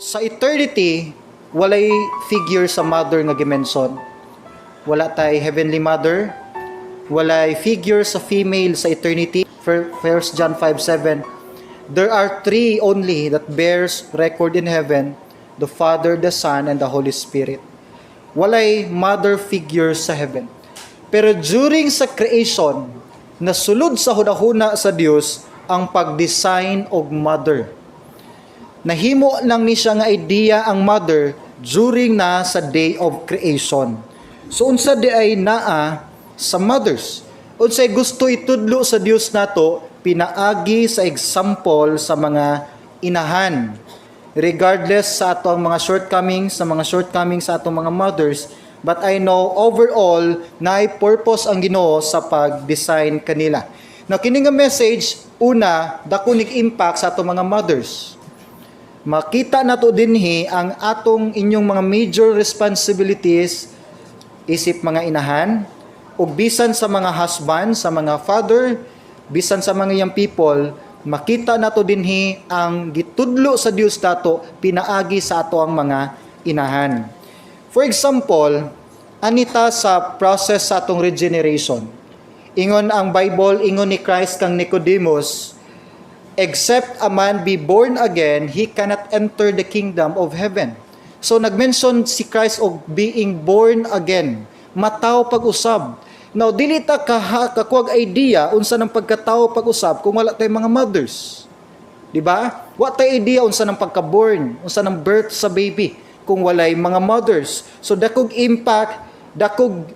Sa eternity, walay figure sa mother nga gimenson. Wala tay heavenly mother, walay figure sa female sa eternity. 1 John 5:7. There are three only that bears record in heaven, the Father, the Son, and the Holy Spirit. Walay mother figure sa heaven. Pero during sa creation, nasulod sa hunahuna sa Dios ang pag-design og mother. Nahimo lang ni siya nga idea ang mother during na sa day of creation. So unsa di ay naa sa mothers. Unsay gusto itudlo sa Dios nato pinaagi sa example sa mga inahan. Regardless sa ato ang mga shortcomings, sa atong mga mothers, but I know overall na purpose ang Ginoo sa pag-design kanila. Now kini nga message una dako nig impact sa atong mga mothers. Makita nato dinhi ang atong inyong mga major responsibilities isip mga inahan ug bisan sa mga husband, sa mga father, bisan sa mga young people, makita nato dinhi ang gitudlo sa Dios nato pinaagi sa ato ang mga inahan. For example, anita sa process sa atong regeneration. Ingon ang Bible, ingon ni Christ kang Nicodemus, except a man be born again, he cannot enter the kingdom of heaven. So nagmention si Christ of being born again, mataw pag-usab. Now dili ta kakuag idea unsa nang pagkatao pag-usab kung wala tay mga mothers. Di ba? Wa tay idea unsa nang pagka-born, unsa nang birth sa baby kung walay mga mothers. So dakog impact, dakog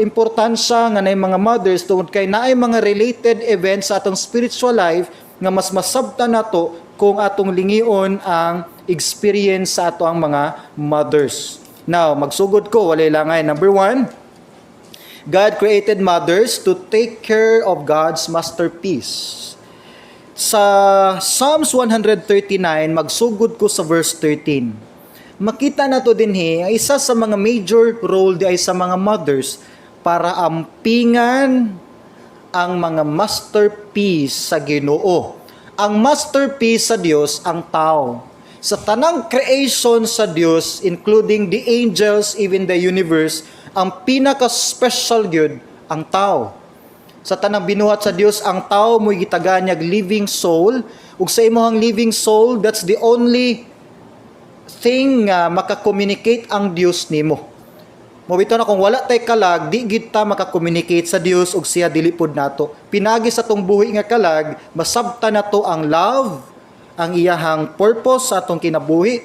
importansya nga nay mga mothers tungod kay naay mga related events sa atong spiritual life nga mas masabtan nato kung atong lingion ang experience sa ato ang mga mothers. Now, magsugod ko, walay langay. Number 1, God created mothers to take care of God's masterpiece. Sa Psalms 139, magsugod ko sa verse 13. Makita nato dinhi ang isa sa mga major role di ay sa mga mothers para ampingan ang mga masterpiece sa Ginoo. Ang masterpiece sa Dios ang tao. Sa tanang creation sa Dios, including the angels, even the universe, ang pinaka-special gyud ang tao. Sa tanang binuhat sa Dios, ang tao mo'y gitaganyag living soul. Ug sa imong living soul, that's the only thing nga maka-communicate ang Dios nimo. Mabito na kung wala tay kalag, di gid ta maka-communicate sa Dios ug siya dili pod nato. Pinagi sa tong buhi nga kalag, masabtan nato ang love, ang iyahang purpose sa atong kinabuhi.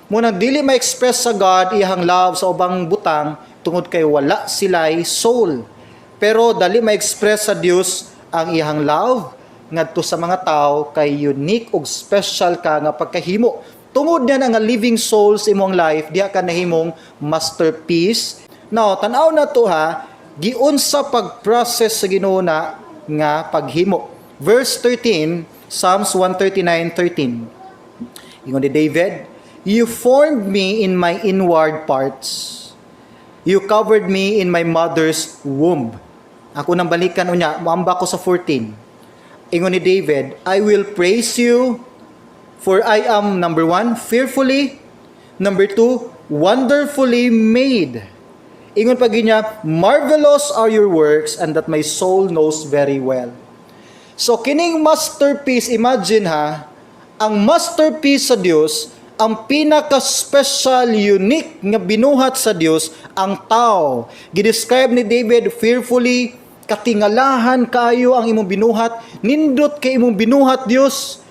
Munang dili ma-express sa God iyahang love sa ubang butang tungod kay wala sila'y soul. Pero dali ma-express sa Dios ang iyahang love ngadto sa mga tao kay unique ug special ka nga pagkahimo. Tungod yan ang living soul sa imong life, diha ka nahimong masterpiece. Now, tanaw na to ha, giunsa pag-process sa Ginoo na nga paghimo. Verse 13, Psalms 139:13. Ingon ni David, "You formed me in my inward parts. You covered me in my mother's womb." Ako nang balikan unya, moamba ko sa 14. Ingon ni David, "I will praise you, for I am," number 1, "fearfully." Number 2, "wonderfully made." Ingon pa ginya, "marvelous are your works, and that my soul knows very well." So kining masterpiece, imagine ha, ang masterpiece sa Dios, ang pinaka-special, unique nga binuhat sa Dios, ang tao. Gidescribe ni David, fearfully, katingalahan kayo ang imong binuhat, nindot kay imong binuhat Dios.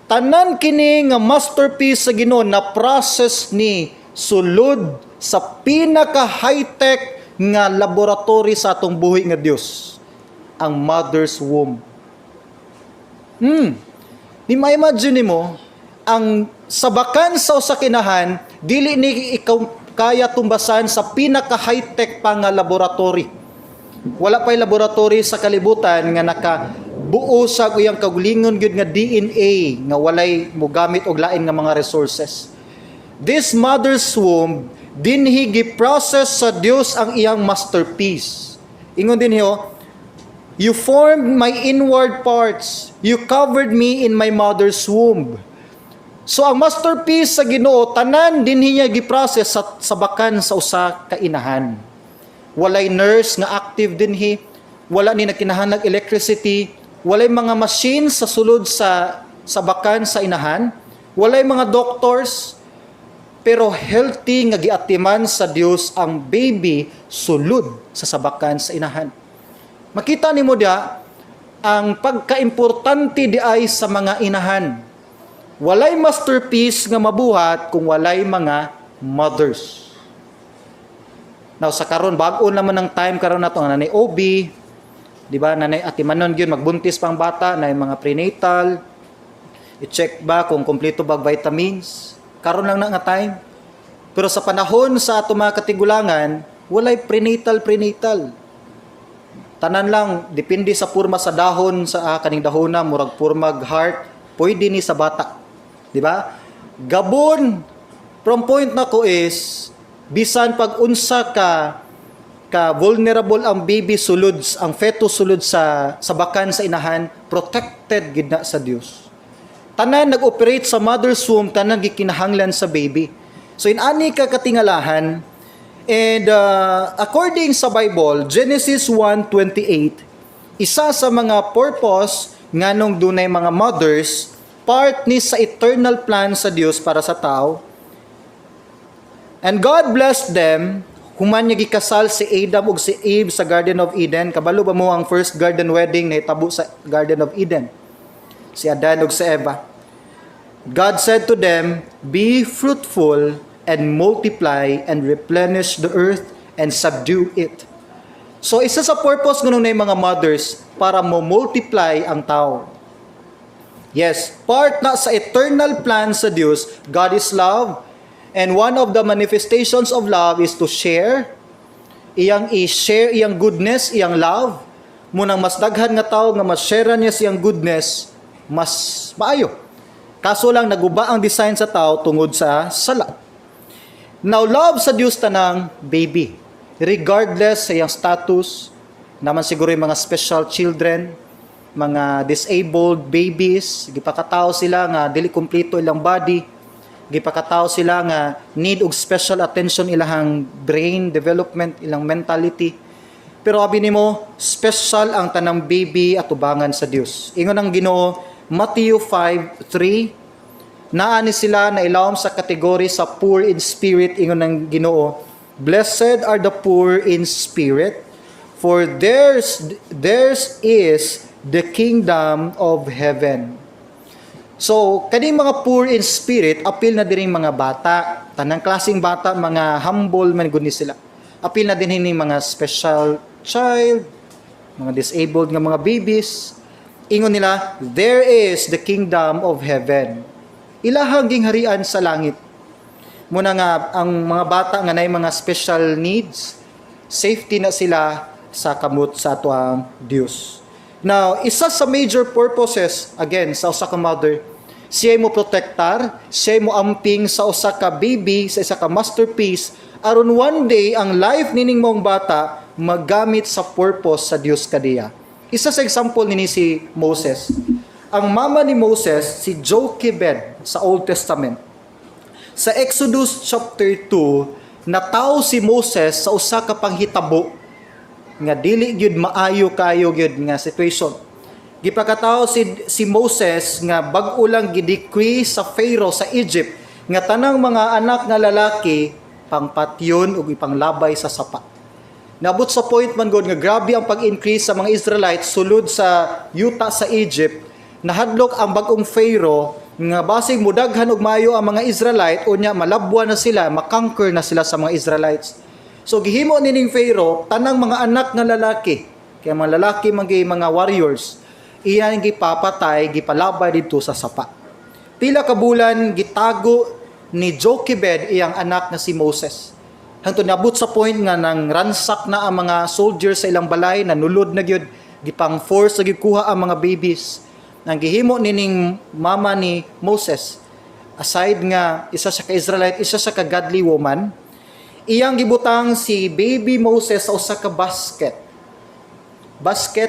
Tanan kini nga masterpiece sa Ginoo na process ni sulod sa pinaka high-tech nga laboratory sa atong buhi nga Dios, ang mother's womb. Di ma-imagine mo ang sabakan sa usa kinahan dili ni ikaw kaya tumbasan sa pinaka high-tech pa nga laboratory. Wala pa'y laboratory sa kalibutan nga nakabuo sa uyang kagulingon gyud nga DNA nga walay mogamit og lain nga mga resources. This mother's womb dinhi gi-process sa Dios ang iyang masterpiece. Ingon dinhi "You formed my inward parts. You covered me in my mother's womb." So ang masterpiece sa Ginoo tanan dinhi niya giprocess sa bakan sa usa ka inahan. Walay nurse nga active dinhi, wala ni nagkinahanglan electricity, walay mga machine sa sulod sa bakan sa inahan, walay mga doctors, pero healthy nga giatiman sa Dios ang baby sulod sa sabakan sa inahan. Makita nimo dia ang pagkaimportante di ay sa mga inahan. Walay masterpiece nga mabuhat kung walay mga mothers. Now sa karon bag-o naman ng time karon nato nga nanay OB, di ba? Nanay atimanon gyud magbuntis pang bata, nay mga prenatal. I-check ba kung kompleto ba vitamins? Karon lang na nga time. Pero sa panahon sa ato mga katigulangan, walay prenatal. Tanan lang depende sa purma sa dahon sa kaning dahona, murag purmag heart, pwede ni sa bata. Di ba? Gabon, from point na ko is, bisan pag unsa ka vulnerable ang baby sulod, ang fetus sulod sa bakan sa inahan, protected gid na sa Dios. Tanan nag-operate sa mother's womb, tanan gikinahanglan sa baby. So inani ka katingalahan, and according sa Bible, Genesis 1:28, isa sa mga purpose nganong dunay mga mothers, part ni sa eternal plan sa Dios para sa tao. And God blessed them, human niya gikasal si Adam ug si Eve sa Garden of Eden. Kabalo ba mo ang first garden wedding na itabo sa Garden of Eden? Si Adan ug si Eva. God said to them, "Be fruitful and multiply and replenish the earth and subdue it." So isa sa purpose ngunong na mga mothers para mo multiply ang tao. Yes, part na sa eternal plan sa Dios. God is love, and one of the manifestations of love is to share. I-share iyang goodness, iyang love. Munang mas daghan nga tao nga mas share niya siyang goodness, mas maayo. Kaso lang naguba ang design sa tao tungod sa sala. Now, love sa Dios tanang baby. Regardless sa iyang status, naman siguro yung mga special children, mga disabled babies, gipakatao sila nga dili kompleto ilang body, gipakatao sila nga need og special attention ilang brain development, ilang mentality. Pero abi nimo, special ang tanang baby at ubangan sa Dios. Ingon ang Ginoo, Matthew 5:3, naani sila na ilawom sa kategory sa poor in spirit. Ingon ang Ginoo, "Blessed are the poor in spirit, for theirs is the kingdom of heaven." So, kaning mga poor in spirit, apil na din mga bata, tanang klaseng bata, mga humble man gud ni sila. Apil na din hini mga special child, mga disabled nga mga babies. Ingon nila, "There is the kingdom of heaven." Ilahang gingharian sa langit. Muna nga ang mga bata nga nay mga special needs, safety na sila sa kamot sa atuang Dios. Now, isa sa major purposes, again, sa usa ka mother, siya mo protektar, siya mo amping sa usa ka baby, sa isa ka masterpiece, aron one day, ang life nining mong bata, maggamit sa purpose sa Dios kadiya. Isa sa example nini si Moses. Ang mama ni Moses, si Jochebed, sa Old Testament. Sa Exodus chapter 2, nataw si Moses sa usa ka panghitabo, nga dili gyud maayo kayo gyud nga situation. Gipakatao si Moses nga bag-o lang gidecree sa Pharaoh sa Egypt nga tanang mga anak nga lalaki pangpatyon ug ipanglabay sa sapa. Nabot sa point man gud nga grabe ang pag-increase sa mga Israelites sulod sa yuta sa Egypt. Nahadlok ang bag-ong Pharaoh nga basig mudaghan og maayo ang mga Israelite unya malabwa na sila, makonquer na sila sa mga Israelites. So gihimo nining Pharaoh tanang mga anak nga lalaki, kaya mga lalaki mga warriors, iyan gipapatay, gipalabay dito sa sapa. Pila ka bulan gitago ni Jochebed iyang anak na si Moses. Hangtod nabot sa point nga nang ransak na ang mga soldiers sa ilang balay, nanulod na gyud, gipang force na gikuha ang mga babies. Nang gihimo nining mama ni Moses, aside nga isa siya ka Israelite, isa siya ka godly woman, iyang gibutang si baby Moses sa usa ka basket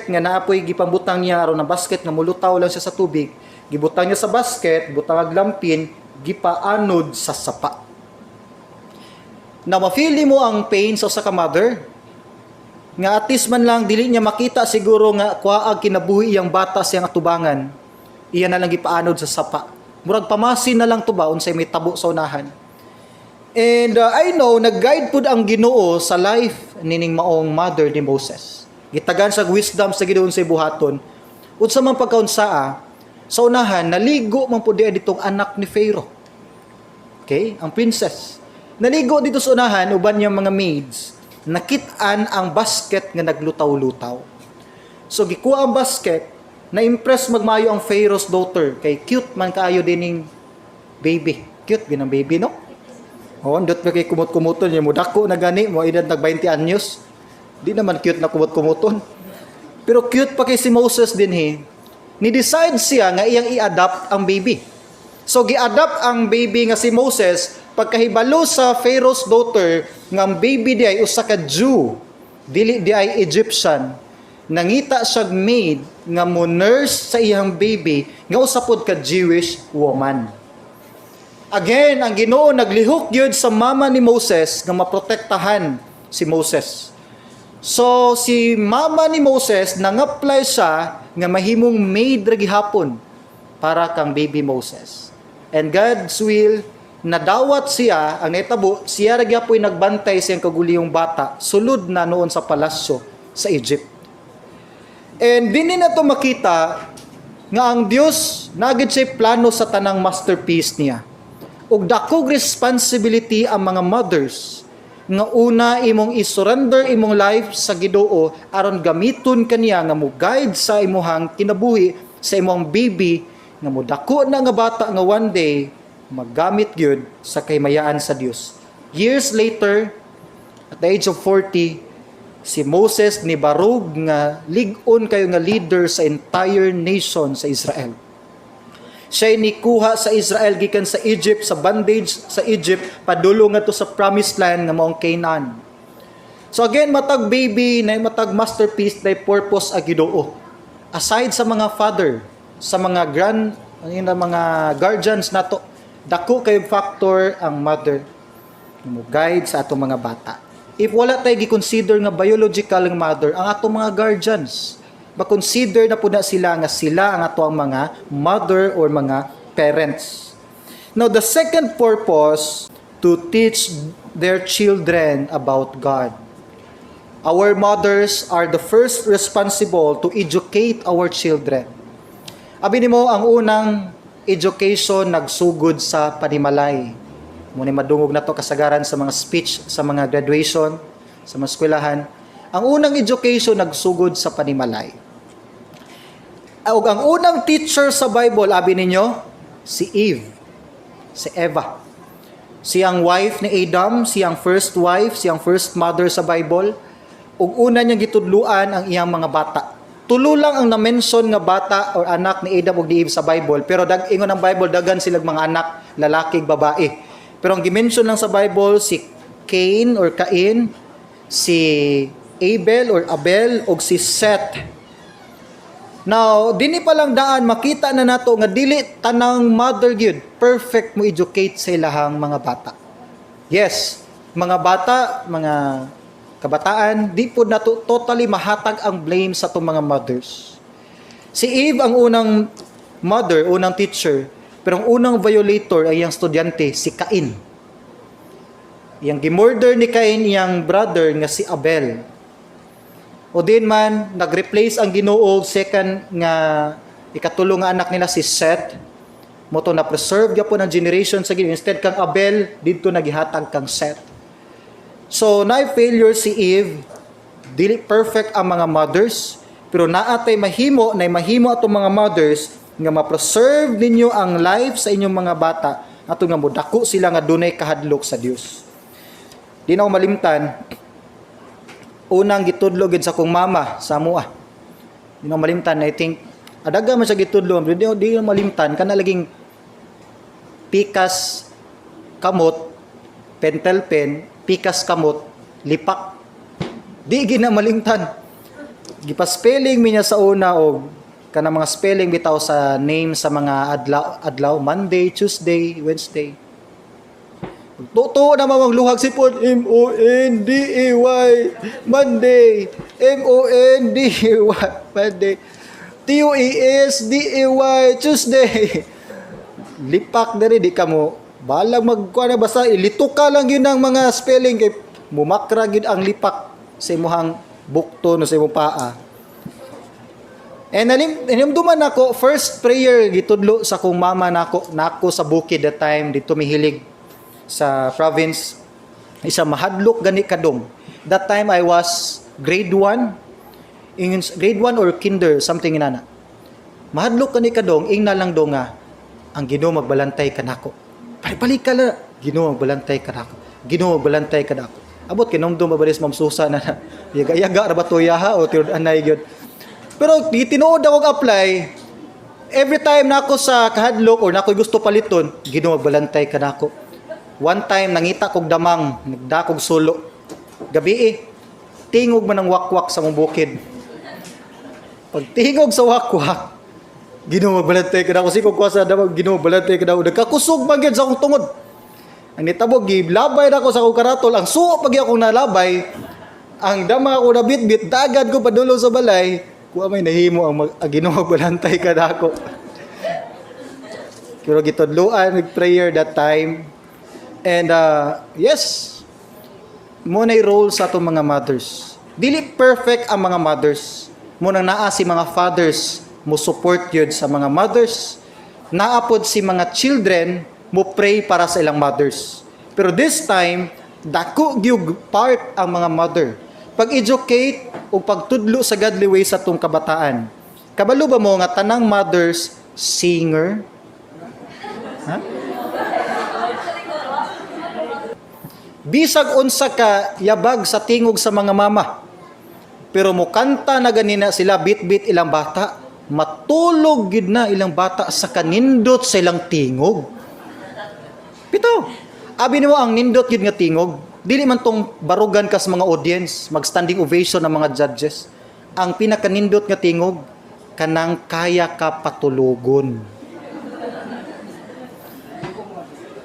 nga naapoy gipambutang niya aron na basket nga mulutaw lang siya sa tubig. Gibutang niya sa basket, butang ag lampin, gipaanod sa sapa. Na mafeel mo ang pain sa usa ka mother, nga at least man lang dili niya makita siguro nga kuaag kinabuhi iyang bata siyang atubangan, iya na lang gipaanod sa sapa. Murag pamasin na lang to ba unsay may tabo sa unahan. And I know nag-guide pud ang Ginoo sa life nining maong mother ni Moses. Gitagan sa wisdom sa Ginoo sa buhaton. Unsa man pagkaunsaa, sa unahan naligo man pud ditong anak ni Pharaoh. Okay, ang princess. Naligo dito sa unahan uban yung mga maids. Nakit-an ang basket nga naglutaw-lutaw. So gikuha ang basket, na-impress magmayo ang Pharaoh's daughter kay cute man kaayo dining baby. Cute ginang baby, no? Oh, ndot pa kay kumot-kumuton niya mo dako na gani mo edad nag 20 anyos. Di naman cute na kumot-kumuton. Pero cute pa kay si Moses din ni-decide siya nga iyang i-adapt ang baby. So gi-adapt ang baby nga si Moses pagkahibalo sa Pharaoh's daughter nga ang baby di ay usa ka Jew, dili di ay Egyptian. Nangita siya maid nga mo nurse sa iyang baby nga usapod ka Jewish woman. Again, ang Ginoo naglihok gyud sa mama ni Moses nga maprotektahan si Moses. So si mama ni Moses nang-apply siya nga mahimong maid ra gihapon para kang baby Moses. And God's will, nadawat siya, ang naitabo, siya ra gyapon nagbantay siyang kaguliyong bata sulod na noon sa palasyo sa Egypt. And dinhi na to makita nga ang Dios nagid siya plano sa tanang masterpiece niya. Ug dakog responsibility ang mga mothers nga una imong i-surrender imong life sa Ginoo aron gamiton kaniya nga mo guide sa imong kinabuhi sa imong baby nga mo dako na nga bata nga one day maggamit gyud sa kaymayaan sa Dios. Years later, at the age of 40, si Moses ni barug nga lig-on kayo nga leader sa entire nation sa Israel. Siya ni kuha sa Israel gikan sa Egypt, sa bondage sa Egypt, padulong nga to sa promised land nga maong Canaan. So again, matag baby, na matag masterpiece, na purpose a Ginoo. Aside sa mga father, sa mga mga guardians nato, dako kay factor ang mother mo guide sa atong mga bata. If wala tayo gi-consider nga biological nga mother, ang atong mga guardians, ba-consider na po na sila nga sila ang atong mga mother or mga parents. Now, the second purpose, to teach their children about God. Our mothers are the first responsible to educate our children. Abi nimo ang unang education nagsugod sa panimalay. Muna madungog na to kasagaran sa mga speech, sa mga graduation, sa mga eskwelahan. Ang unang education nagsugod sa panimalay. Ug ang unang teacher sa Bible, abi ninyo, si Eve, si Eva. Siyang wife ni Adam, siyang first wife, siyang first mother sa Bible. Ug una niyang gitudluan ang iyang mga bata. Tulo lang ang na-mention nga bata or anak ni Adam ug ni Eve sa Bible, pero ingon ang Bible dagan silang mga anak, lalaki ug babae. Pero ang gimension lang sa Bible, si Cain or Cain, si Abel or Abel, o si Seth. Now, dini pa lang daan, makita na nato nga dili tanang mother gyud perfect mo educate sa ilahang mga bata. Yes, mga bata, mga kabataan, di po nato totally mahatag ang blame sa itong mga mothers. Si Eve ang unang mother, unang teacher, pero ang unang violator ay iyang estudyante, si Cain. Iyang gimurder ni Cain iyang brother nga si Abel. O din man, nag-replace ang Ginoo second nga ikatulong nga anak nila si Seth. Moto na preserve gyapon ang generation sa Ginoo. Instead kang Abel, didto nagihatag kang Seth. So, na-failure si Eve. Dili perfect ang mga mothers, pero naatay mahimo atong mga mothers nga ma-preserve ninyo ang life sa inyong mga bata ato nga modako sila nga dunay kahadlok sa Dios. Di na ko malimtan, unang gitudlo gid sa kong mama sa amoa. Di na ko malimtan, I think adaga man siya gitudlo, di na malimtan kana laging pikas kamot, pentel pen, pikas kamot, lipak. Di gina malimtan. Gipa-spelling mi niya sa una og kanang mga spelling bitaw sa name sa mga adlaw, Monday, Tuesday, Wednesday. Totoo na mamangluhag sipon, M-O-N-D-A-Y, Monday, M-O-N-D-A-Y, Monday, T-U-E-S-D-A-Y, Tuesday. Lipak na rin, di ka mo, balang magkuha na, basta ilito ka lang yun ang mga spelling, kay mumakra yun ang lipak sa imuhang bukto no sa imong paa. And inimduman ako, first prayer, gitudlo sa kong mama nako sa bukid that time, dito mihilig, sa province, isa mahadlok gani kadong. That time I was grade 1 or kinder, something inana. Mahadlok gani kadong, ing nalang do nga ang Ginoo magbalantay kanako. Pali ka la, Ginoo magbalantay kanako. Ginoo magbalantay kanako. Abot kinomdom mabalis mamsusa na yaga ra ba to yaha o tiud anay gyud. Pero tinuod ako apply. Every time nako sa kahadlok or nako gusto paliton, Ginoo magbalantay kanako. One time, nangita kog damang, nagdakog sulo. Gabi tingog man ang wakwak sa mong bukid. Pag tingog sa wakwak, Ginoo magbalantay ka na ako. Sikog ko sa damang, Ginoo magbalantay ka na ako. Nagkakusog manggid sa akong tungod. Ang nitabog, labay na ako sa akong karatol. Ang suo pag akong nalabay, ang dama ako na bit-bit, dagad ko padulong sa balay, kuha may nahimo ang Ginoo magbalantay ka na ako. Pero gitudluan, nag-prayer that time. And yes, mo na role sa atong mga mothers. Dili perfect ang mga mothers. Mo nang naa si mga fathers, mo support yun sa mga mothers. Naapod si mga children, mo pray para sa ilang mothers. Pero this time, dako gyud part ang mga mother. Pag-educate o pagtudlo sa godly ways sa atong kabataan. Kabalo ba mo nga tanang mothers singer? Ha? Bisag unsa ka yabag sa tingog sa mga mama. Pero mukanta na ganina sila bit-bit ilang bata. Matulog gid na ilang bata sa kanindot sa ilang tingog. Pito. Abi nimo ang nindot gid nga tingog. Dili man tong barugan ka sa mga audience, mag-standing ovation ng mga judges. Ang pinakanindot nga tingog kanang kaya ka patulogon.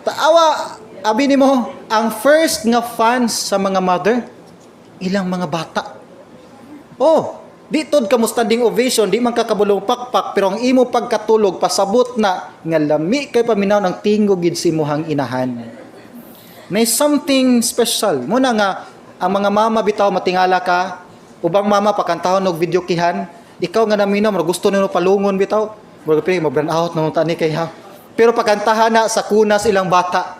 Taawa. Abi nimo, ang first nga fans sa mga mother, ilang mga bata. Oh, di tod ka mo standing ovation, di man kakabulong pakpak, pero ang imo pagkatulog, pasabot na, nga lami kay paminaw ng tingog gid si imuhang inahan. May something special. Muna nga, ang mga mama bitaw matingala ka, ubang mama pakantahon og video kihan, ikaw nga naminaw, gusto nimo palungon bitaw, mag-burn out nung tani kay ha. Pero pakantahan na sa kunas ilang bata,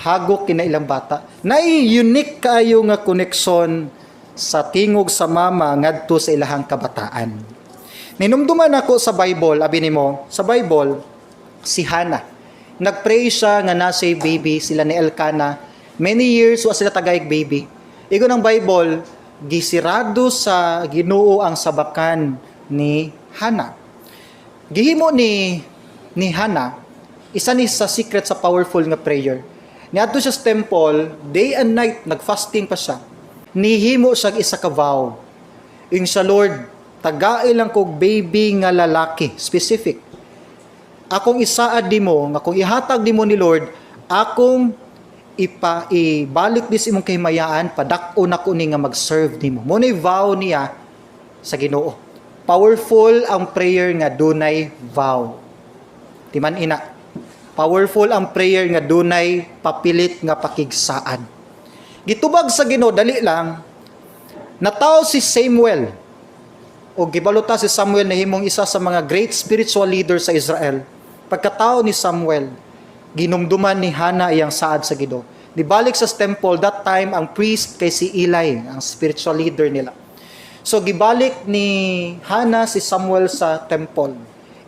hagok kina ilang bata. Unique kayo nga koneksyon sa tingog sa mama ngadto sa ilahang kabataan. Ninumduman ako sa Bible, abi nimo, sa Bible, si Hannah. Nagpray siya nga nasay baby, sila ni Elkanah. Many years wa sila tagayg baby. Igo ng Bible, gisirado sa Ginoo ang sabakan ni Hannah. Gihimo ni Hannah, isa ni sa secret sa powerful nga prayer. Niadto siya sa temple, day and night, nag-fasting pa siya. Nihimo siya isa ka vow. Ing sa Lord, tagail lang kog baby nga lalaki, specific. Akong isaad di mo, nga kung ihatag di mo ni Lord, akong ibalik dis imong kahimayaan, padak-o na ko ni nga mag-serve ni mo. Muna'y vow niya sa Ginoo. Powerful ang prayer nga dunay vow. Timan ina. Powerful ang prayer nga dunay papilit nga pakigsaan. Gitubag sa Ginoo dali lang. Nataw si Samuel. O gibaluta si Samuel na himong isa sa mga great spiritual leader sa Israel. Pagkatao ni Samuel, ginumduman ni Hannah iyang saad sa Ginoo. Nibalik sa temple, that time ang priest kay si Eli, ang spiritual leader nila. So gibalik ni Hannah si Samuel sa temple.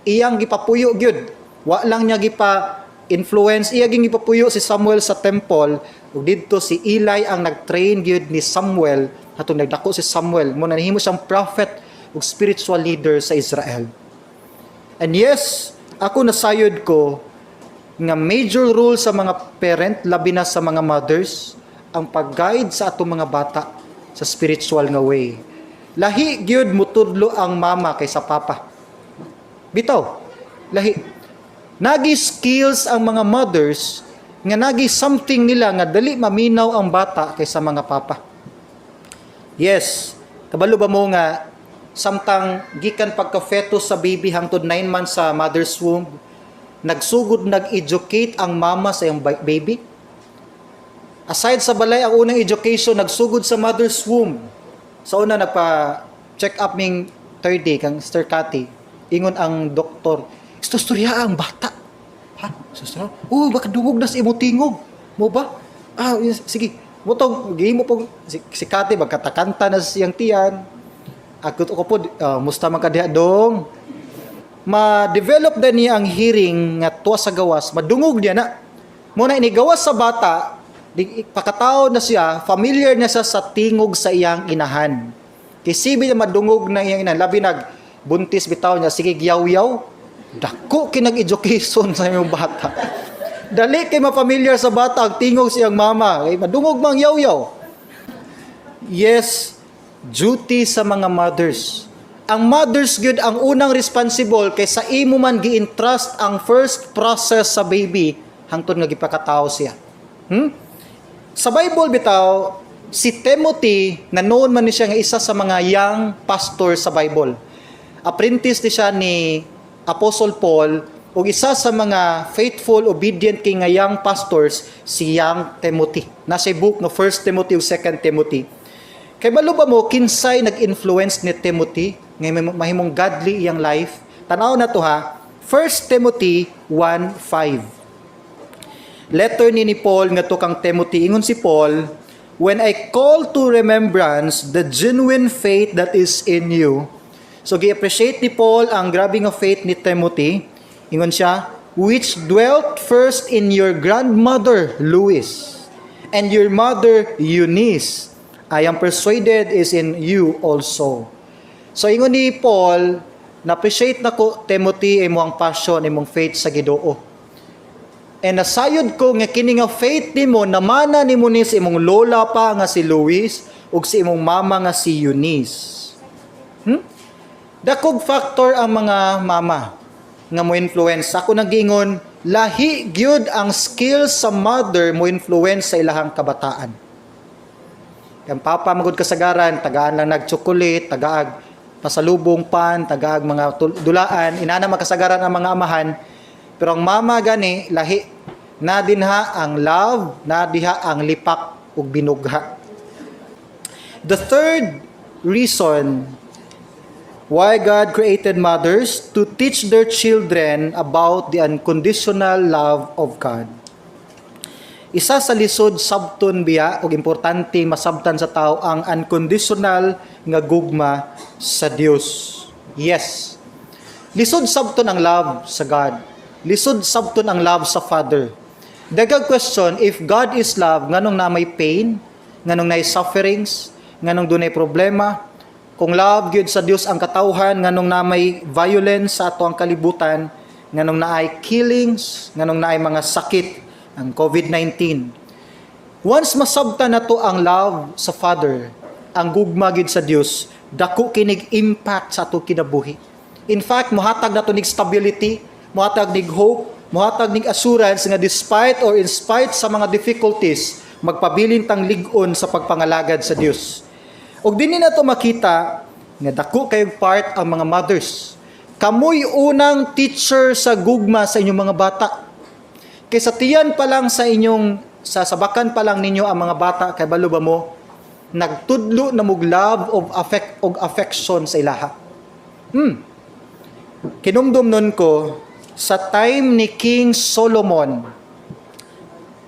Iyang gipapuyo gyud. Wa lang niya gipa-influence, iya gipapuyo si Samuel sa temple, ug didto si Eli ang nag-train gyud ni Samuel, hatong nagdako si Samuel, mo na nahimo siyang prophet ug spiritual leader sa Israel. And yes, ako nasayod ko nga major role sa mga parent, labi na sa mga mothers, ang pag-guide sa atong mga bata sa spiritual nga way. Lahi gyud mutudlo ang mama kaysa papa. Bitaw, lahi. Nagi skills ang mga mothers nga nagi something nila nga dali maminaw ang bata kaysa mga papa. Yes, kabalo ba mo nga samtang gikan pagka-fetus sa baby hangtod 9 months sa mother's womb, nagsugod nag-educate ang mama sa iyang baby? Aside sa balay, ang unang education, nagsugod sa mother's womb. Sa una, nagpa-check up ming third day, kang Sister Cathy. Ingon ang doktor, istorya ang bata. Ha? Sister? Baka dungog na sa imo tingog. Mo ba? Sige. Mutong, gihimo po, si Cathy, magkatakanta na siyang tiyan. Ako po, musta man kadiha dong. Ma-develop na niya ang hearing nga tuwa sa gawas, madungog niya na. Muna inigawas sa bata, pakatao na siya, familiar na siya sa tingog sa iyang inahan. Kisibi niya madungog na iyang inahan. Labi buntis bitaw niya, sige giyaw-yaw. Dako kinag-education sa iyong bata. Dali kay ma-familiar sa bata ang tingog sa iyang mama. Kay madungog mang yaw-yaw. Yes, duty sa mga mothers. Ang mothers good ang unang responsible kay sa imo man gi-entrust ang first process sa baby hangtod nga gipakatao siya. Sa Bible bitaw, si Timothy, na noon man ni siya nga isa sa mga young pastor sa Bible. Apprentice ni siya ni Apostle Paul, o isa sa mga faithful, obedient king nga young pastors, si young Timothy. Nasa book no 1 Timothy o 2 Timothy. Kay maluba mo, kinsay nag-influence ni Timothy, ngay mahimong godly iyang life. Tanaw na to ha, 1 Timothy 1:5. Letter ni Paul nga to kang Timothy. Ingon si Paul, when I call to remembrance the genuine faith that is in you. So, gi-appreciate ni Paul ang grabe nga faith ni Timothy. Ingon siya, which dwelt first in your grandmother Lois and your mother Eunice. I am persuaded is in you also. So, ingon ni Paul, na-appreciate na ko, Timothy, imong passion, imong faith sa Ginoo. And nasayod ko nga kini nga faith nimo namana nimo ni sa imong lola pa nga si Luis ug si imong mama nga si Eunice. Dakog factor ang mga mama nga mo influence. Ako nagingon, lahi gyud ang skills sa mother mo influence sa ilahang kabataan. Kang papa magud kasagaran, tagaan lang nag-chocolate, tagaag pasalubong pan, tagaag mga dulaan, inana makasagaran ang mga amahan. Pero ang mama gani, lahi, na dinha ang love, na diha ang lipak ug binugha. The third reason why God created mothers to teach their children about the unconditional love of God. Isa sa lisod sabton biya ug importante masabtan sa tao ang unconditional nga gugma sa Dios. Yes. Lisod sabton ang love sa God. Lisod sabton ang love sa Father. Daghang question, if God is love, nganong na may pain, nganong na sufferings, nganong dunay problema, kung love gyud sa Dios ang katawhan, nganong na may violence sa ato ang kalibutan, nganong na ay killings, nganong na ay mga sakit, ang COVID-19. Once masabtan na to ang love sa Father, ang gugma gyud sa Dios, dako kinig impact sa ato kinabuhi. In fact, mohatag na to nig stability, mohatag nig hope, mohatag ning assurance nga despite or in spite sa mga difficulties, magpabilin tang lig-on sa pagpangalagad sa Dios. Og dinhi na to makita nga dako kayong part ang mga mothers. Kamoy unang teacher sa gugma sa inyong mga bata. Kay sa tiyan pa lang sa inyong sa sabakan pa lang ninyo ang mga bata kay balo ba mo nagtudlo na mug love of affection sa ilaha. Kinumdum nun ko sa time ni King Solomon,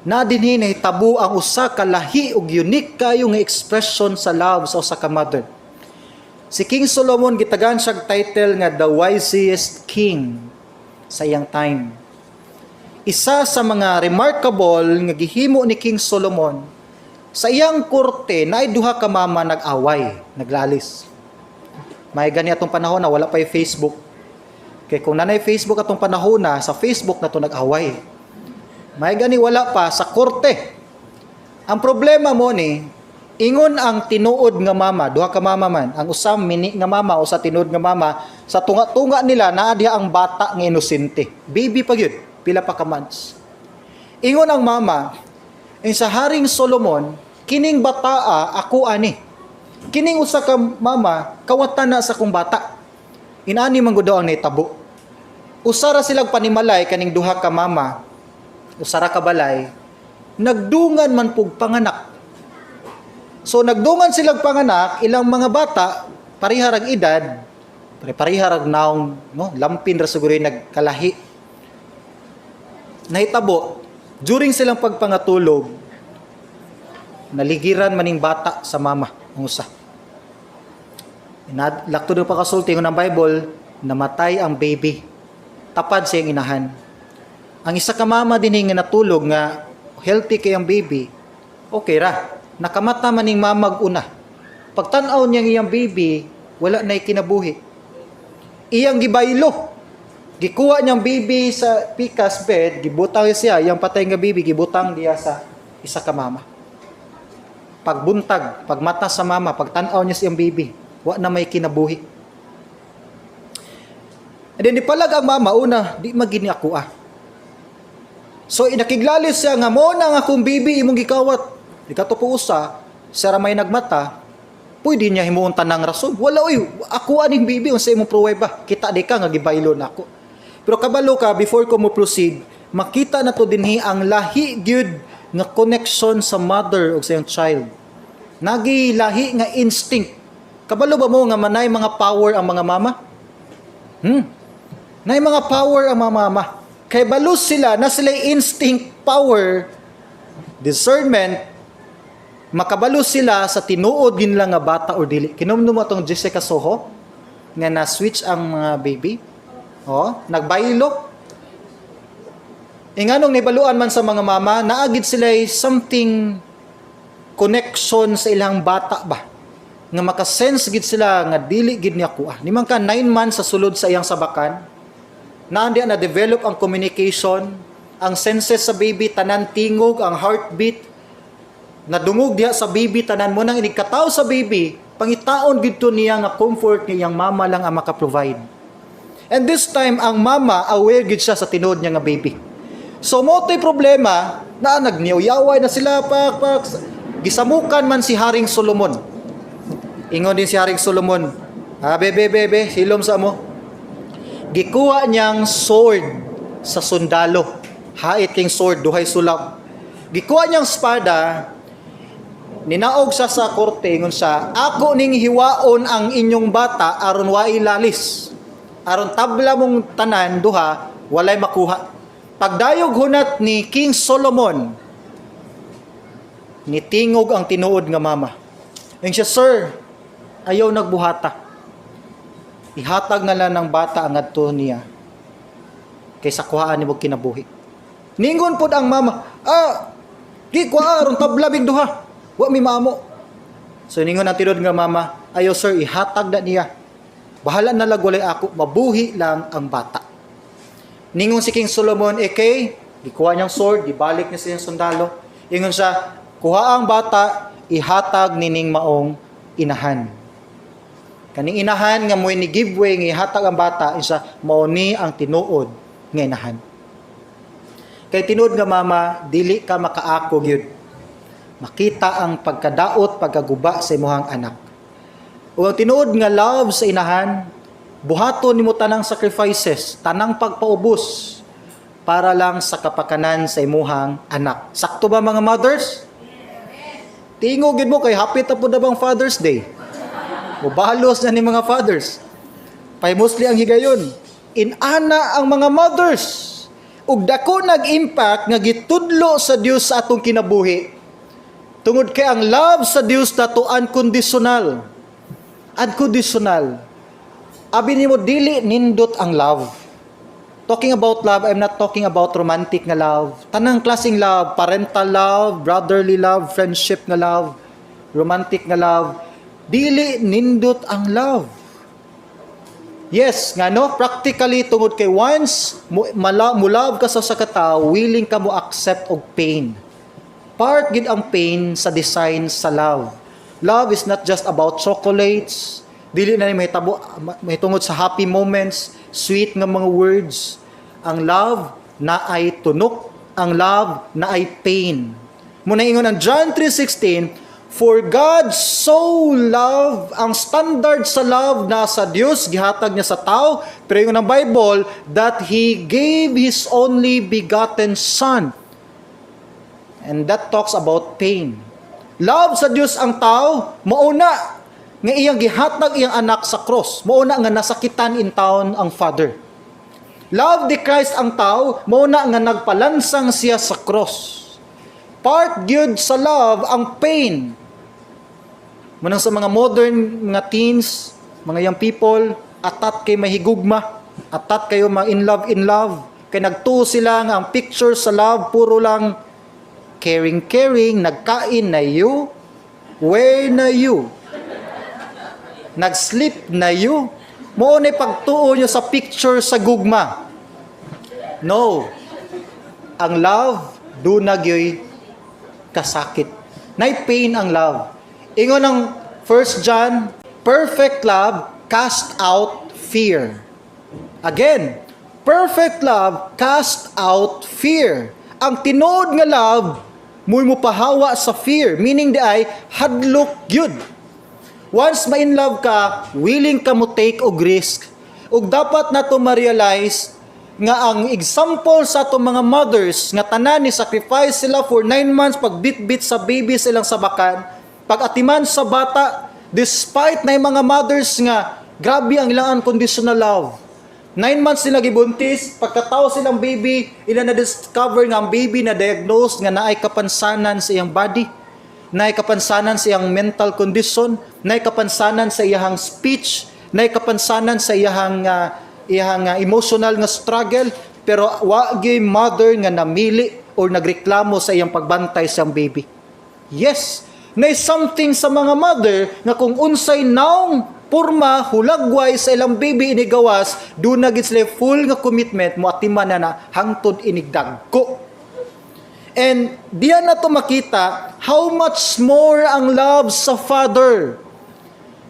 na dinhi nahitabo ang usa ka lahi ug unique kayo nga expression sa love sa usa ka mother. Si King Solomon gitagan siya title nga the wisest king sa iyang time. Isa sa mga remarkable nga gihimo ni King Solomon, sa iyang korte naay duha ka mama nag-away, naglalis. May gani atong panahon na wala pa yung Facebook. Kaya kung nanay Facebook atong panahon na, sa Facebook na to nag-away. May gani wala pa sa korte. Ang problema mo ni, Ingon ang tinuod nga mama, duha ka mama man, ang usam mini nga mama o sa tinuod nga mama, sa tunga-tunga nila naa diha ang bata nga inosente. Baby pa gyud, pila pa ka months. Ingon ang mama, sa Haring Solomon, kining bataa ako ani. Kining usa ka mama, kawatan na sa kong bata. Inani man gud daw ang nahitabo. Usara silang panimalay kaning duha ka mama, usara ka balay, nagdungan man pug panganak. So nagdungan silang panganak, ilang mga bata, pariharag edad, pariharag naong, no, lampin ra siguro nagkalahi. Nahitabo, during silang pagpangatulog, naligiran maning bata sa mama, ang usa. Lakto do pa kasulti ng Bible, namatay ang baby. Tapad siyang inahan. Ang isa ka mama din nga natulog nga healthy kay ang baby, okay ra. Nakamata maning mamag una. Pagtanaw niya iyang baby, wala na'y kinabuhi. Iyang gibaylo. Gikuha niyang baby sa pikas bed, gibutang siya, iyang patay nga baby, gibutang diya sa isa ka mama. Pagbuntag, pagmata sa mama, pagtanaw niya siyang baby, wala na may kinabuhi. And then ipalag ang mama, una, di magini ako ah. So inakiglalis siya nga, mo na nga akong baby, imong gikawat. Di ka to po usa, sara may nagmata, pwede niya himuon tanang rason. Wala, oy, ako aning baby, unsa imong pruweba ba? Kita di ka nga gibaylo na ako. Pero kabalo ka, before ko mo proceed, makita na to dinhi ang lahi gyud nga connection sa mother o sa iyang child. Nagi lahi nga instinct. Kabalo ba mo nga manay mga power ang mga mama? Nay mga power ang mga mama. Kay balos sila, na sila instinct, power, discernment, makabalo sila sa tinuod ginla nga bata or dili. Kinumdum mo atong Jessica Soho nga na-switch ang mga baby. Nagbaylo. Nganong nibaluan man sa mga mama, naagid sila something connection sa ilang bata ba. Nga makasense gid sila nga dili gid niya kuha. Ni man ka 9 months sa sulod sa iyang sabakan, naandi na develop ang communication, ang senses sa baby tanan tingog, ang heartbeat, nadungog diha sa baby tanan mo nang inikataw sa baby, pangitaon gidto niya nga comfort nga iyang mama lang ang maka-provide. And this time ang mama aware gid siya sa tinuod niya nga baby. So mo to'y problema na nagniyaw-yaway na sila pak gisamukan man si Haring Solomon. Ingon din si Haring Solomon, bebe, hilom sa mo. Gikuha niyang sword sa sundalo. Hait king sword, duhay sulab. Gikuha niyang espada, ninaog siya sa korte, ingon siya, ako ning hiwaon ang inyong bata aron wa ilalis. Aron tabla mong tanan duha, walay makuha. Pagdayog hunat ni King Solomon, nitingog ang tinuod nga mama. Ingon siya, sir, ayaw nagbuhata. Ihatag na lang ng bata ang adto niya kaysa kuhaan ni mo kinabuhi. Ningon pod ang mama, di kuha aron tabla big duha. Wa mi mamo. So ningon ang tinuod nga mama, ayaw sir, ihatag na niya. Bahala na lang walay ako, mabuhi lang ang bata. Ningon si King Solomon, gikuha niyang sword, gibalik niya sa iyang sundalo. Ingon siya, kuha ang bata, ihatag nining maong inahan. Kaning inahan nga mo'y ni giveaway nga ihatag ang bata, isa mao ni ang tinuod nga inahan. Kay tinuod nga mama, dili ka makaako gyud. Makita ang pagkadaot, pagkaguba sa imuhang anak. O ang tinuod nga love sa inahan, buhaton nimo tanang sacrifices, tanang pagpaubos para lang sa kapakanan sa imuhang anak. Sakto ba mga mothers? Tingog gid mo kay hapit na pud na bang Father's Day. Mubalos na ni mga fathers. Pay mostly ang higayon. Inana ang mga mothers. Ug dako nag-impact nga gitudlo sa Dios sa atong kinabuhi. Tungod kay ang love sa Dios nato unconditional. Unconditional. Abi nimo dili nindot ang love. Talking about love, I'm not talking about romantic nga love. Tanang klaseng love, parental love, brotherly love, friendship nga love, romantic nga love. Dili nindot ang love. Yes, nga no, practically tungod kay once mo love ka sa katao, willing ka mo accept og pain. Part gid ang pain sa design sa love. Love is not just about chocolates. Dili na ni mahitungod sa happy moments, sweet nga mga words. Ang love na ay tunok, ang love na ay pain. Muna ingon ang John 3:16, for God so loved, ang standard sa love na sa Dios gihatag niya sa tao, pero yung ng Bible that He gave His only begotten Son. And that talks about pain. Love sa Dios ang tao, mauna nga iyang gihatag iyang anak sa cross. Mauna nga nasakitan in taon ang Father. Love ni Christ ang tao, mauna nga nagpalansang siya sa cross. Part gyud sa love ang pain. Munang sa mga modern mga teens, mga young people, atat kay mahigugma, atat kayo mga in love, kay nagtuo sila nga ang picture sa love puro lang caring, nagkain na you, wear na you, nag-sleep na you. Mo na pagtuo nyo sa picture sa gugma. No. Ang love, do na gyoy kasakit. Nay pain ang love. Ingon ng 1 John, perfect love cast out fear. Again, perfect love cast out fear. Ang tinuod nga love, muy mo pahawa sa fear. Meaning di ay, hadlok yun. Once ma-in love ka, willing ka mo take og risk. Ug dapat na to ma-realize nga ang example sa to mga mothers, nga tanan ni sacrifice sila for 9 months pag bit-bit sa baby silang sabakan, pag atiman sa bata, despite na yung mga mothers nga, grabe ang ilang unconditional love. 9 months sila gibuntis, pagkatao silang baby, ila na-discover nga ang baby na diagnose nga naay kapansanan sa iyang body, naay kapansanan sa iyang mental condition, naay kapansanan sa iyang speech, naay kapansanan sa iyang emotional nga struggle, pero wa gyud mother nga namili or nagreklamo sa iyang pagbantay sa iyang baby. Yes, nay something sa mga mother nga kung unsay naong porma, hulagway sa ilang baby inigawas, do na gid sila full nga commitment mo atiman na hangtod inigdagko. And diyan na to makita how much more ang love sa Father.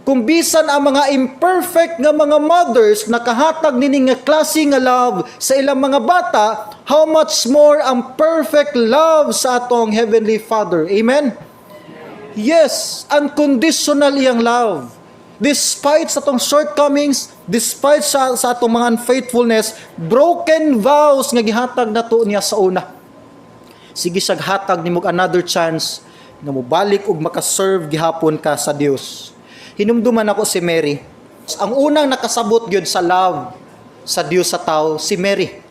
Kung bisan ang mga imperfect nga mga mothers nakahatag nini nga klase nga love sa ilang mga bata, how much more ang perfect love sa atong Heavenly Father. Amen? Yes, unconditional iyang love. Despite sa atong shortcomings, despite sa atong mga unfaithfulness, broken vows nga gihatag nato niya sa una. Sige siyag hatag nimo another chance nga mobalik ug makaserve gihapon ka sa Dios. Hinumduman ako si Mary. Ang unang nakasabot gyud sa love sa Dios sa tao, si Mary.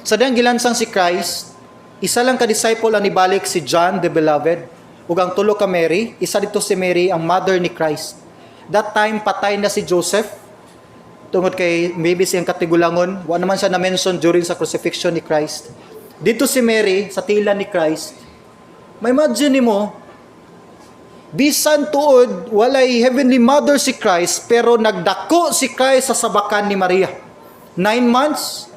Sa diyang gilansang si Christ, isa lang ka disciple ang ibalik si John the Beloved, ug ang tulo ka Mary, isa dito si Mary ang mother ni Christ. That time, patay na si Joseph. Tungod kay maybe siyang katigulangon. Wa naman siya na-mention during sa crucifixion ni Christ. Dito si Mary, sa tila ni Christ. May imagine mo, bisan tuod, walay heavenly mother si Christ, pero nagdako si Christ sa sabakan ni Maria. 9 months,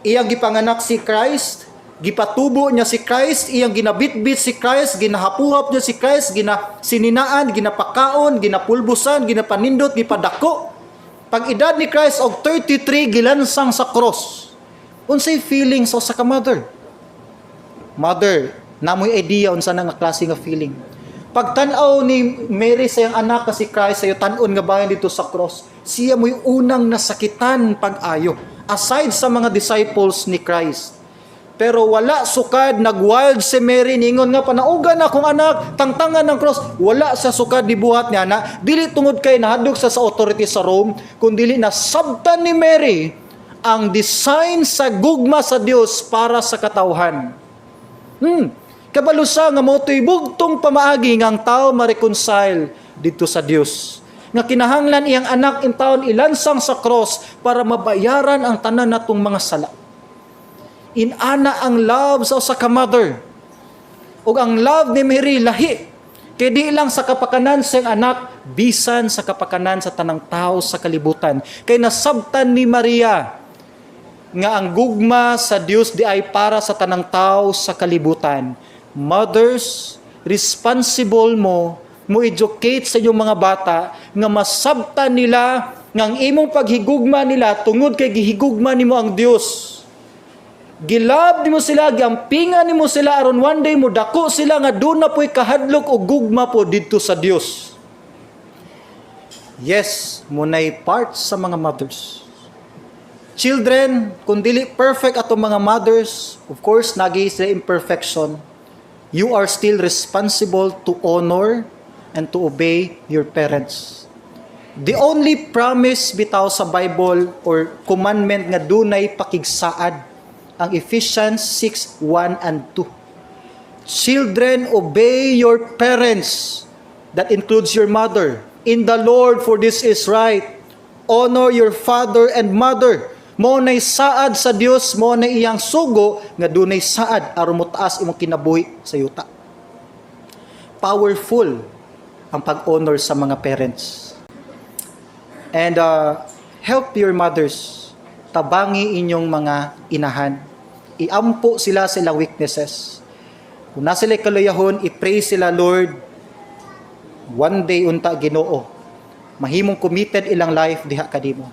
iyang gipanganak si Christ, gipatubo niya si Christ, iyang ginabitbit si Christ, ginahapuhap niya si Christ, ginasininaan, ginapakaon, ginapulbusan, ginapanindot, gipadako. Pag edad ni Christ og 33, gilansang sa cross. Unsay feelings sa ka mother? Mother, namoy idea unsa na nga klase nga feeling. Pag tan-aw ni Mary sa iyang anak si Christ, sayo tan-on nga bayan dito sa cross, siya mo'y unang nasakitan pag-ayo. Aside sa mga disciples ni Christ. Pero wala sukad, nagwild si Mary, ningon nga panaugan akong anak, tangtangan ng cross, wala sa sukad di buhat niya na, dili tungod kay nahadlok sa authority sa Rome, kundi na sabtan ni Mary ang design sa gugma sa Dios para sa katawhan. Kabalo siya nga moto'y bugtong pamaagi nga ang tao ma-reconcile dito sa Dios. Nga kinahanglan iyang anak in taon ilansang sa cross para mabayaran ang tanan natong mga sala. Inana ang love sa usa ka mother. Ug ang love ni Mary lahi. Kay di lang sa kapakanan sa anak, bisan sa kapakanan sa tanang tao sa kalibutan. Kay nasabtan ni Maria nga ang gugma sa Dios di ay para sa tanang tao sa kalibutan. Mothers, responsible mo mo educate sa inyong mga bata nga masabtan nila nga ang imong paghigugma nila tungod kay gihigugma nimo ang Dios. Gilab nimo sila, giampingan nimo sila aron one day mo dako sila nga doon na po'y kahadlok o gugma po didto sa Dios. Yes, munay part sa mga mothers. Children, kung dili perfect ato mga mothers, of course, nagi sila imperfection. You are still responsible to honor and to obey your parents. The only promise bitaw sa Bible or commandment nga dunay pakigsaad ang Ephesians 6:1 and 2. Children, obey your parents. That includes your mother. In the Lord, for this is right. Honor your father and mother. Mo nay saad sa Dios, mo nay iyang sugo nga dunay saad aron mo taas imong kinabuhi sa yuta. Powerful ang pag-honor sa mga parents. And help your mothers. Tabangi inyong mga inahan. Iampo sila sa ilang weaknesses. Kung nasa sila kaluyahon, i-pray sila, Lord, one day unta Ginoo, mahimong committed ilang life diha kadimo.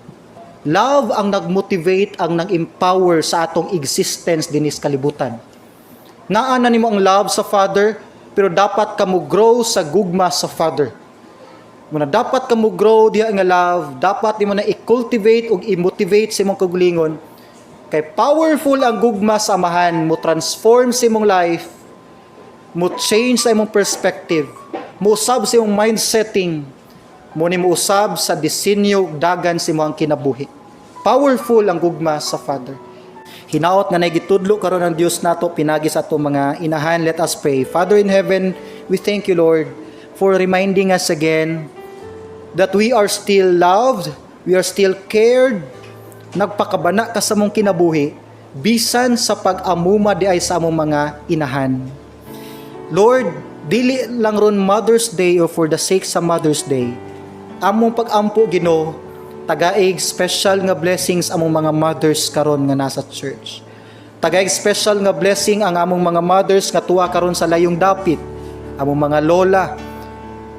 Love ang nag-motivate, ang nag-empower sa atong existence dinis kalibutan. Naa na nimo ang love sa Father, pero dapat kamo grow sa gugma sa Father. Muna dapat kamo grow diha nga love, dapat nimo na i-cultivate ug i-motivate sa imong kaugalingon. Kay powerful ang gugma sa amahan, mo transform sa imong life, mo change sa imong perspective, mo usab sa imong mindsetting, mo ni mo usab sa disenyo dagan sa imong kinabuhi. Powerful ang gugma sa Father. Hinaot nga nagitudlo karon ang Dios nato pinagi sa ato mga inahan. Let us pray. Father in heaven, we thank you, Lord, for reminding us again that we are still loved, we are still cared. Nagpakabana ka sa mong kinabuhi bisan sa pag-amuma di ay sa among mga inahan. Lord, dili lang ron Mother's Day or for the sake sa Mother's Day, among pag-ampo Ginoo, tagaig special nga blessings among mga mothers karon nga nasa church. Tagaig special nga blessing ang among mga mothers nga tuwa karon sa layong dapit, among mga lola.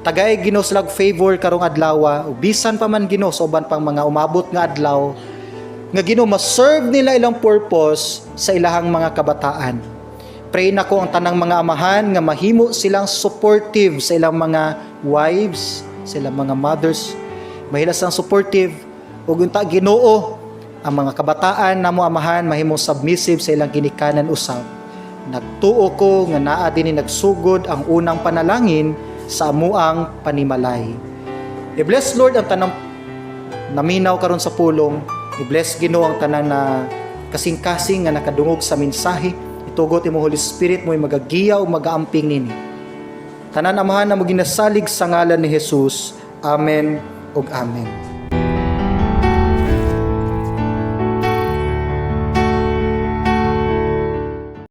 Tagaig Ginoo sila favor karong adlaw, bisan pa man Ginoo sa uban pang mga umabot nga adlaw, nga Ginoo ma-serve nila ilang purpose sa ilahang mga kabataan. Pray na ko ang tanang mga amahan nga mahimo silang supportive sa ilang mga wives, sa ilang mga mothers. Mahila silang supportive ug unta Ginoo ang mga kabataan namo amahan mahimo submissive sa ilang ginikanan usab. Nagtuo ko nga naa dinhi nagsugod ang unang panalangin sa amuang panimalay. I-bless Lord ang tanang naminaw karon sa pulong. I-bless Ginoo ang tanan na kasing-kasing nga nakadungog sa mensahe. Itugot imong Holy Spirit mo'y magagiyaw o magaamping nini. Tanan amahan na mo ginasalig sa ngalan ni Jesus. Amen ug amen.